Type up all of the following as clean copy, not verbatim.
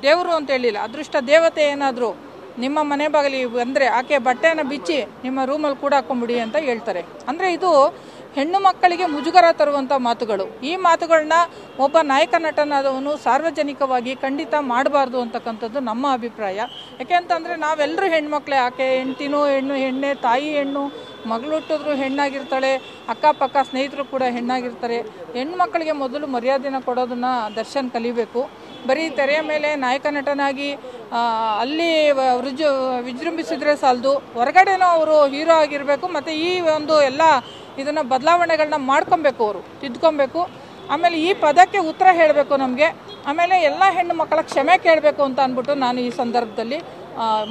ದೇವರು ಅಂತ ಹೇಳಿಲ್ಲ, ಅದೃಷ್ಟ ದೇವತೆ ಏನಾದರೂ ನಿಮ್ಮ ಮನೆ ಬಾಗಿಲಿಗೆ ಬಂದರೆ ಆಕೆ ಬಟ್ಟೆಯನ್ನು ಬಿಚ್ಚಿ ನಿಮ್ಮ ರೂಮಲ್ಲಿ ಕೂಡ ಹಾಕೊಂಬಿಡಿ ಅಂತ ಹೇಳ್ತಾರೆ. ಅಂದರೆ ಇದು ಹೆಣ್ಣು ಮಕ್ಕಳಿಗೆ ಮುಜುಗರ ತರುವಂಥ ಮಾತುಗಳು. ಈ ಮಾತುಗಳನ್ನ ಒಬ್ಬ ನಾಯಕ ನಟನಾದವನು ಸಾರ್ವಜನಿಕವಾಗಿ ಖಂಡಿತ ಮಾಡಬಾರ್ದು ಅಂತಕ್ಕಂಥದ್ದು ನಮ್ಮ ಅಭಿಪ್ರಾಯ. ಯಾಕೆಂತಂದರೆ ನಾವೆಲ್ಲರೂ ಹೆಣ್ಮಕ್ಳೇ, ಆಕೆ ಹೆಂಡ್ತಿನೂ ಹೆಣ್ಣೆ, ತಾಯಿ ಹೆಣ್ಣು, ಮಗಳು ಹುಟ್ಟಿದ್ರು ಹೆಣ್ಣಾಗಿರ್ತಾಳೆ, ಅಕ್ಕಪಕ್ಕ ಸ್ನೇಹಿತರು ಕೂಡ ಹೆಣ್ಣಾಗಿರ್ತಾರೆ. ಹೆಣ್ಮಕ್ಳಿಗೆ ಮೊದಲು ಮರ್ಯಾದೆನ ಕೊಡೋದನ್ನು ದರ್ಶನ್ ಕಲಿಬೇಕು. ಬರೀ ತೆರೆಯ ಮೇಲೆ ನಾಯಕ ನಟನಾಗಿ ಅಲ್ಲಿ ವಿಜೃಂಭಿಸಿದ್ರೆ ಸಾಲದು, ಹೊರಗಡೆನೂ ಅವರು ಹೀರೋ ಆಗಿರಬೇಕು. ಮತ್ತು ಈ ಒಂದು ಎಲ್ಲ ಇದನ್ನು ಬದಲಾವಣೆಗಳನ್ನ ಮಾಡ್ಕೊಬೇಕು, ಅವರು ತಿದ್ಕೊಬೇಕು. ಆಮೇಲೆ ಈ ಪದಕ್ಕೆ ಉತ್ತರ ಹೇಳಬೇಕು ನಮಗೆ. ಆಮೇಲೆ ಎಲ್ಲ ಹೆಣ್ಣು ಮಕ್ಕಳ ಕ್ಷಮೆ ಕೇಳಬೇಕು ಅಂತ ಅಂದ್ಬಿಟ್ಟು ನಾನು ಈ ಸಂದರ್ಭದಲ್ಲಿ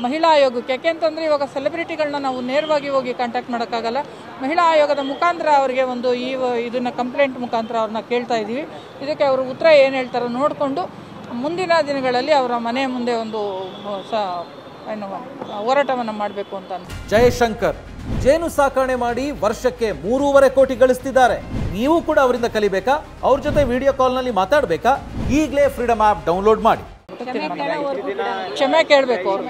ಮಹಿಳಾ ಆಯೋಗಕ್ಕೆ, ಯಾಕೆಂತಂದರೆ ಇವಾಗ ಸೆಲೆಬ್ರಿಟಿಗಳನ್ನ ನಾವು ನೇರವಾಗಿ ಹೋಗಿ ಕಾಂಟ್ಯಾಕ್ಟ್ ಮಾಡೋಕ್ಕಾಗಲ್ಲ, ಮಹಿಳಾ ಆಯೋಗದ ಮುಖಾಂತರ ಅವರಿಗೆ ಒಂದು ಇದನ್ನು ಕಂಪ್ಲೇಂಟ್ ಮುಖಾಂತರ ಅವ್ರನ್ನ ಕೇಳ್ತಾ ಇದ್ದೀವಿ. ಇದಕ್ಕೆ ಅವರು ಉತ್ತರ ಏನು ಹೇಳ್ತಾರೋ ನೋಡಿಕೊಂಡು ಮುಂದಿನ ದಿನಗಳಲ್ಲಿ ಅವರ ಮನೆ ಮುಂದೆ ಒಂದು ಹೋರಾಟವನ್ನು ಮಾಡಬೇಕು ಅಂತ. ಜಯಶಂಕರ್ ಜೇನು ಸಾಕಣೆ ಮಾಡಿ ವರ್ಷಕ್ಕೆ 3.5 ಕೋಟಿ ಗಳಿಸ್ತಿದ್ದಾರೆ. ನೀವು ಕೂಡ ಅವರಿಂದ ಕಲಿಬೇಕಾ? ಅವ್ರ ಜೊತೆ ವಿಡಿಯೋ ಕಾಲ್ನಲ್ಲಿ ಮಾತಾಡಬೇಕಾ? ಈಗಲೇ ಫ್ರೀಡಮ್ ಆ್ಯಪ್ ಡೌನ್ಲೋಡ್ ಮಾಡಿ. ಕ್ಷಮೆ ಕೇಳಬೇಕು ಅವರು.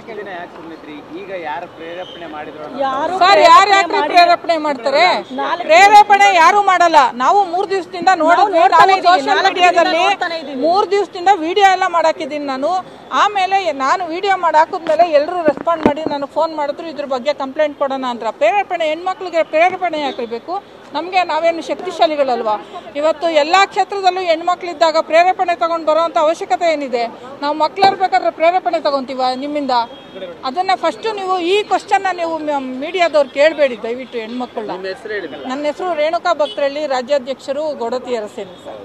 ಸರ್, ಯಾರು ಯಾಕ್ರಿ ಪ್ರೇರೇಪಣೆ ಮಾಡ್ತಾರೆ? ಪ್ರೇರೇಪಣೆ ಯಾರು ಮಾಡಲ್ಲ. ನಾವು 3 ದಿವಸದಿಂದ ನೋಡಿದ್ವಿ, ಸೋಷಿಯಲ್ ಮೀಡಿಯಾದಲ್ಲಿ 3 ದಿವಸದಿಂದ ವಿಡಿಯೋ ಎಲ್ಲ ಮಾಡಾಕಿದ್ದೀನಿ ನಾನು. ಆಮೇಲೆ ನಾನು ವಿಡಿಯೋ ಮಾಡಾಕಿದ್ಮೇಲೆ ಎಲ್ಲರೂ ರೆಸ್ಪಾಂಡ್ ಮಾಡಿ ನನಗೆ ಫೋನ್ ಮಾಡಿದ್ರು, ಇದ್ರ ಬಗ್ಗೆ ಕಂಪ್ಲೇಂಟ್ ಕೊಡೋಣ ಅಂತ. ಪ್ರೇರೇಪಣೆ ಹೆಣ್ಮಕ್ಳಿಗೆ ಪ್ರೇರೇಪಣೆ ಯಾಕಬೇಕು? ನಮಗೆ ನಾವೇನು ಶಕ್ತಿಶಾಲಿಗಳಲ್ವಾ? ಇವತ್ತು ಎಲ್ಲ ಕ್ಷೇತ್ರದಲ್ಲೂ ಹೆಣ್ಮಕ್ಳಿದ್ದಾಗ ಪ್ರೇರೇಪಣೆ ತಗೊಂಡು ಬರೋವಂಥ ಅವಶ್ಯಕತೆ ಏನಿದೆ? ನಾವು ಮಕ್ಳಿರ್ಬೇಕಾದ್ರೆ ಪ್ರೇರೇಪಣೆ ತಗೊಂತೀವ ನಿಮ್ಮಿಂದ? ಅದನ್ನು ಫಸ್ಟು ನೀವು ಈ ಕ್ವಶನ್ನ ನೀವು ಮೀಡಿಯಾದವ್ರು ಕೇಳಬೇಡಿ ದಯವಿಟ್ಟು ಹೆಣ್ಮಕ್ಳನ್ನ. ನನ್ನ ಹೆಸರು ರೇಣುಕಾ ಭಕ್ತರಳ್ಳಿ, ರಾಜ್ಯಾಧ್ಯಕ್ಷರು ಗೌಡತಿ ಅರಸೇನೆ ಸರ್.